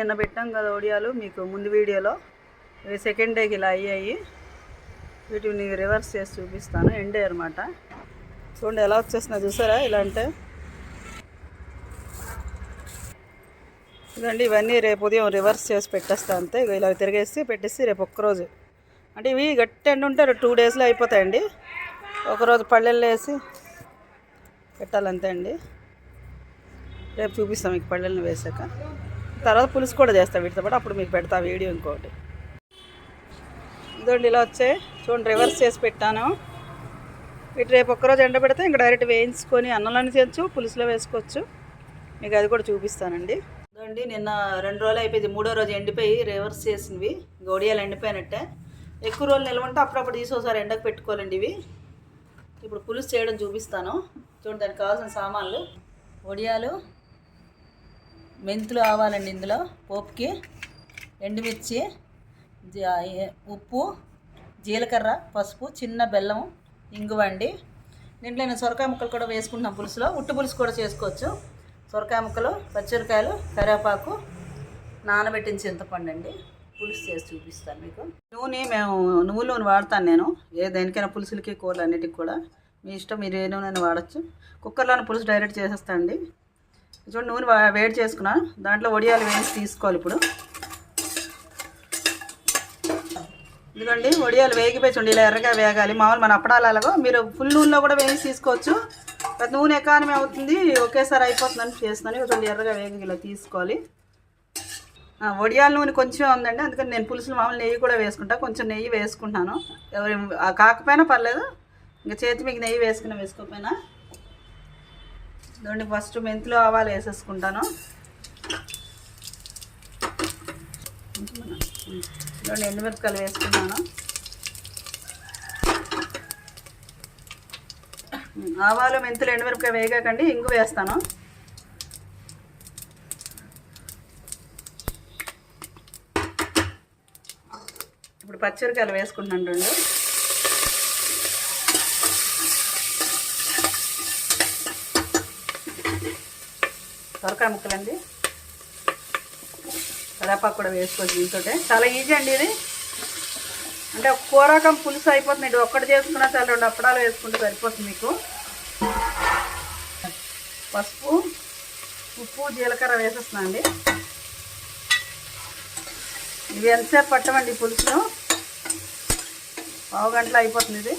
నిన్న పెట్టాం కదా ఒడియాలు మీకు ముందు వీడియోలో, ఇవి సెకండ్ డేకి ఇలా అయ్యాయి. వీటిని రివర్స్ చేసి చూపిస్తాను. ఎండే అనమాట. చూడండి ఎలా వచ్చేస్తున్నా, చూసారా? ఇలా అంటే ఇదండి. ఇవన్నీ రేపు ఉదయం రివర్స్ చేసి పెట్టేస్తా అంతే. ఇలా తిరిగేసి పెట్టేసి రేపు ఒక్కరోజు, అంటే ఇవి గట్టి ఎండు ఉంటే 2 డేస్లో అయిపోతాయండి. ఒకరోజు పళ్ళెల్లో వేసి పెట్టాలంతే అండి. రేపు చూపిస్తాం మీకు పళ్ళెల్ని వేసాక. తర్వాత పులుసు కూడా చేస్తాం వీటితో పాటు, అప్పుడు మీకు పెడతా వీడియో ఇంకోటి. ఇదండి ఇలా వచ్చాయి చూడండి, రివర్స్ చేసి పెట్టాను. వీటి రేపు ఒక్కరోజు ఎండ పెడితే ఇంకా డైరెక్ట్ వేయించుకొని అన్నంలోనే చేయొచ్చు, పులుసులో వేసుకోవచ్చు. మీకు అది కూడా చూపిస్తానండి. ఇదండి నిన్న 2 రోజులు అయిపోయింది, 3వ రోజు ఎండిపోయి రివర్స్ చేసినవి. ఒడియాలు ఎండిపోయినట్టే. ఎక్కువ రోజులు నిల్వ ఉంటే అప్పుడప్పుడు తీసి ఒకసారి ఎండకు పెట్టుకోవాలండి ఇవి. ఇప్పుడు పులుసు చేయడం చూపిస్తాను. చూడండి దానికి కావాల్సిన సామాన్లు: ఒడియాలు, మెంతులు, ఆవాలండి ఇందులో పోపుకి, ఎండుమిర్చి, ఉప్పు, జీలకర్ర, పసుపు, చిన్న బెల్లం, ఇంగువ అండి. దీంట్లో నేను సొరకాయ ముక్కలు కూడా వేసుకుంటున్నాను పులుసులో. ఉట్టు పులుసు కూడా చేసుకోవచ్చు. సొరకాయ ముక్కలు, పచ్చిమిరకాయలు, కరివేపాకు, నానబెట్టిన చింతపండు అండి. పులుసు చేసి చూపిస్తాను మీకు. నూనె మేము నువ్వుల నూనె వాడతాను నేను, దేనికైనా పులుసులకి, కూరలు అన్నిటికి కూడా. మీ ఇష్టం, మీరు ఏ నూనె వాడచ్చు. కుక్కర్లోనే పులుసు డైరెక్ట్ చేసేస్తా అండి. చూడండి నూనె వేడి చేసుకున్నా, దాంట్లో ఒడియాలు వేసి తీసుకోవాలి ఇప్పుడు. ఎందుకండి ఒడియాలు వేగిపోయి చూడండి, ఇలా ఎర్రగా వేగాలి. మామూలు మన అప్పడాలు అలాగో మీరు ఫుల్ నూనెలో కూడా వేసి తీసుకోవచ్చు. నూనె ఎకానమీ అవుతుంది, ఒకేసారి అయిపోతుందని చేస్తున్నాను. చూడండి ఎర్రగా వేగి ఇలా తీసుకోవాలి. వడియాల నూనె కొంచెం ఉందండి, అందుకని నేను పులుసులు మామూలు నెయ్యి కూడా వేసుకుంటా. కొంచెం నెయ్యి వేసుకుంటాను, కాకపోయినా పర్లేదు. ఇంకా చేతి మీకు నెయ్యి వేసుకోకపోయినా. చూడండి ఫస్ట్ మెంతులు, ఆవాలు వేసేసుకుంటాను. చూడండి ఎండుమిరపకాయలు వేసుకున్నాను. ఆవాలు, మెంతులు, ఎండుమిరపకాయ వేగాకండి ఇంగు వేస్తాను. ఇప్పుడు పచ్చిమిరకాయలు వేసుకుంటున్నాను 2. సొరకాయ ముక్కలండి, కరివేపాకు కూడా వేసుకోవచ్చు. దీంతో చాలా ఈజీ అండి ఇది. అంటే కూరకం పులుసు అయిపోతుంది. ఇది ఒక్కటి చేసుకున్నా చాలా 2 అప్పడాలు వేసుకుంటే సరిపోతుంది మీకు. పసుపు, ఉప్పు, జీలకర్ర వేసేస్తున్నాను అండి. ఇవి ఎంతసేపు పట్టమండి పులుసులో, 1/2 గంటలో అయిపోతుంది ఇది.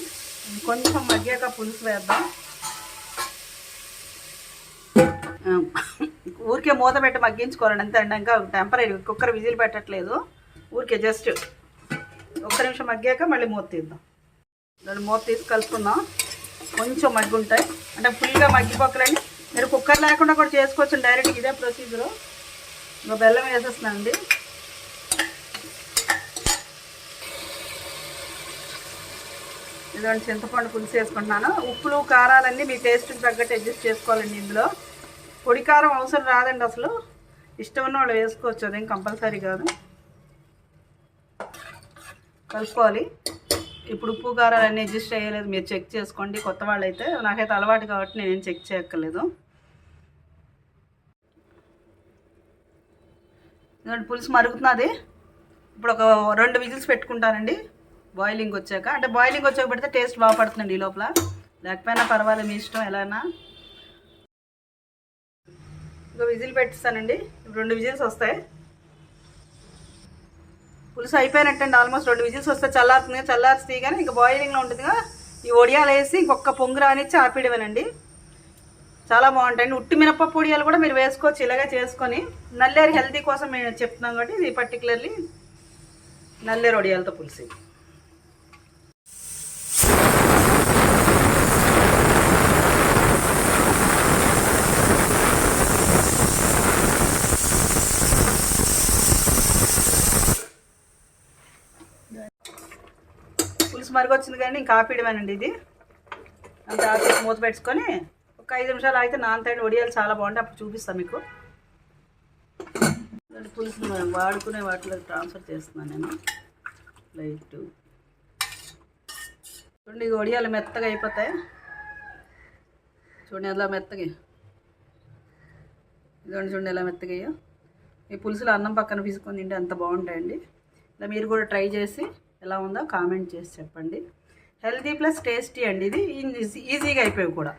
కొంచెం మగ్గాక పులుసు వేద్దాం. ఊరికే మూత పెట్టి మగ్గించుకోవాలండి అంతే అండి. ఇంకా టెంపరీ కుక్కర్ విజిల్ పెట్టట్లేదు, ఊరికే జస్ట్ 1 నిమిషం మగ్గాక మళ్ళీ మూత తీద్దాం. దాన్ని మూత తీసి కలుపుకుందాం. కొంచెం మగ్గి ఉంటాయి, అంటే ఫుల్గా మగ్గిపోకలండి. మీరు కుక్కర్ లేకుండా కూడా చేసుకోవచ్చు డైరెక్ట్, ఇదే ప్రొసీజరు. ఇంకా బెల్లం వేసేస్తున్నానండి. ఇదండి చింతపండు పులుసు వేసుకుంటున్నాను. ఉప్పులు, కారాలన్నీ మీ టేస్ట్కి తగ్గట్టు అడ్జస్ట్ చేసుకోవాలండి. ఇందులో పొడి కారం అవసరం రాదండి అసలు, ఇష్టం ఉన్న వాళ్ళు వేసుకోవచ్చు, అదేం కంపల్సరీ కాదు. కలుపుకోవాలి. ఇప్పుడు ఉప్పు కారాలు అన్నీ అడ్జస్ట్ అయ్యలేదు, మీరు చెక్ చేసుకోండి. కొత్త వాళ్ళు అయితే, నాకైతే అలవాటు కాబట్టి నేనేం చెక్ చేయక్కర్లేదు. ఇదండి పులుసు మరుగుతున్నది. ఇప్పుడు ఒక 2 విజిల్స్ పెట్టుకుంటానండి బాయిలింగ్ వచ్చాక. అంటే బాయిలింగ్ వచ్చాక పెడితే టేస్ట్ బాగా పడుతుందండి. ఈ లోపల లేకపోయినా పర్వాలేదు, మీ ఇష్టం ఎలానా. ఇంకా విజిల్ పెట్టిస్తానండి. 2 విజిల్స్ వస్తాయి. పులుసు అయిపోయినట్టండి, ఆల్మోస్ట్ 2 విజిల్స్ వస్తే చల్లారుతుంది. చల్లారి తీయగానే ఇంకా బాయిలింగ్లో ఉంటుందిగా ఈ ఒడియాలు వేసి ఇంకొక పొంగు రానిచ్చి ఆపిడమేనండి. చాలా బాగుంటాయండి. ఉట్టి మినపప్పు ఒడియాలు కూడా మీరు వేసుకోవచ్చు ఇలాగే చేసుకొని. నల్లేరు హెల్తీ కోసం మేము చెప్తున్నాం కాబట్టి ఇది పర్టికులర్లీ నల్లేరు ఒడియాలతో పులుసు. పులుసు మరిగొచ్చింది కానీ ఇంకా ఆపిడమేనండి ఇది. అంత ఆపి మూత పెట్టుకొని ఒక 5 నిమిషాలు అయితే నానతాయండి. ఒడియాలు చాలా బాగుంటాయి, అప్పుడు చూపిస్తాను మీకు. పులుసు వాడుకునే వాటిలో ట్రాన్స్ఫర్ చేస్తున్నాను నేను లైట్. చూడండి ఇది ఒడియాలు మెత్తగా అయిపోతాయి. చూడండి ఎలా మెత్తగా, ఇదిగోండి చూడండి ఎలా మెత్తగా. ఈ పులుసులో అన్నం పక్కన పిసుకొని తింటే అంత బాగుంటాయండి. ఇలా మీరు కూడా ట్రై చేసి ఎలా ఉందో కామెంట్ చేసి చెప్పండి. హెల్తీ ప్లస్ టేస్టీ అండి. ఇది ఈజీగా అయిపోయి కూడా.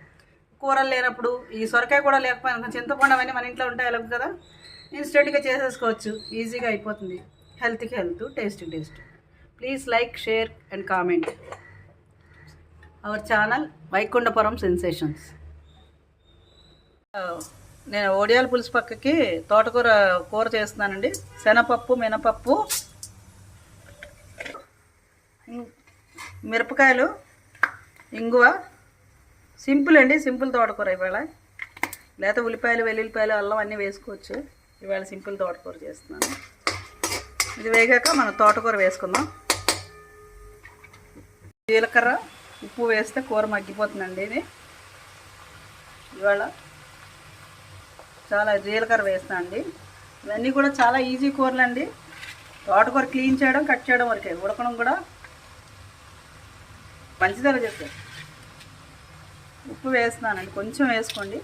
కూరలు లేనప్పుడు ఈ సొరకాయ కూడా లేకపోయినా చింతపండు అవన్నీ మన ఇంట్లో ఉంటాయి ఎలాగ కదా, ఇన్స్టెంట్గా చేసేసుకోవచ్చు. ఈజీగా అయిపోతుంది. హెల్త్కి హెల్త్, టేస్ట్కి taste. Please like, share and comment our channel Vaikunthapuram sensations. నేను ఒడియాల పులుసు పక్కకి తోటకూర కూర చేస్తున్నానండి. శనగపప్పు, మినపప్పు, మిరపకాయలు, ఇంగువ. సింపుల్ అండి, సింపుల్ తోటకూర ఇవాళ. లేకపోతే ఉల్లిపాయలు, వెల్లుల్లిపాయలు, అల్లం అన్నీ వేసుకోవచ్చు. ఇవాళ సింపుల్ తోటకూర చేస్తున్నాను. ఇది వేగాక మనం తోటకూర వేసుకుందాం. జీలకర్ర, ఉప్పు వేస్తే కూర మగ్గిపోతుందండి. ఇది ఇవాళ చాలా జీలకర్ర వేస్తాను అండి. ఇవన్నీ కూడా చాలా ఈజీ కూరలు అండి. తోటకూర క్లీన్ చేయడం, కట్ చేయడం వరకే. ఉడకడం కూడా మంచిదలా చేస్తారు. ఉప్పు వేస్తున్నానండి, కొంచెం వేసుకోండి.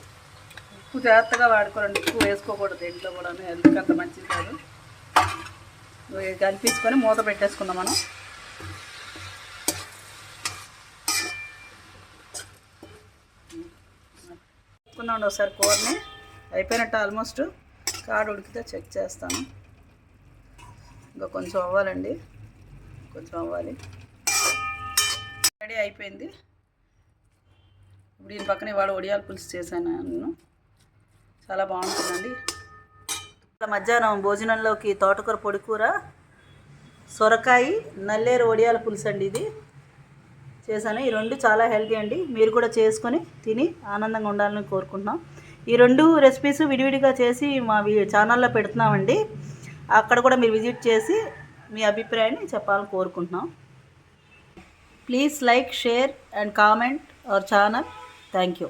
ఉప్పు జాగ్రత్తగా వాడుకోరండి, ఉప్పు వేసుకోకూడదు ఇంట్లో కూడా, హెల్త్కి అంత మంచిది కాదు. కలిపించుకొని మూత పెట్టేసుకుందాం మనం. ఉడుకుందామండి ఒకసారి కూరని. అయిపోయినట్టు ఆల్మోస్ట్. కాడ ఉడికితే చెక్ చేస్తాను. ఇంకా కొంచెం అవ్వాలండి, కొంచెం అవ్వాలి. రెడీ అయిపోయింది. ఇప్పుడు దీని పక్కన ఇవాళ ఒడియాల పులుసు చేశాను నేను. చాలా బాగుంటుందండి. మధ్యాహ్నం భోజనంలోకి తోటకూర పొడికూర, సొరకాయ, నల్లేరు ఒడియాల పులుసు అండి ఇది చేశాను. ఈ రెండు చాలా హెల్తీ అండి. మీరు కూడా చేసుకొని తిని ఆనందంగా ఉండాలని కోరుకుంటున్నాం. ఈ రెండు రెసిపీస్ విడివిడిగా చేసి మా ఛానల్లో పెడుతున్నామండి. అక్కడ కూడా మీరు విజిట్ చేసి మీ అభిప్రాయాన్ని చెప్పాలని కోరుకుంటున్నాం. Please like, share and comment our channel. Thank you.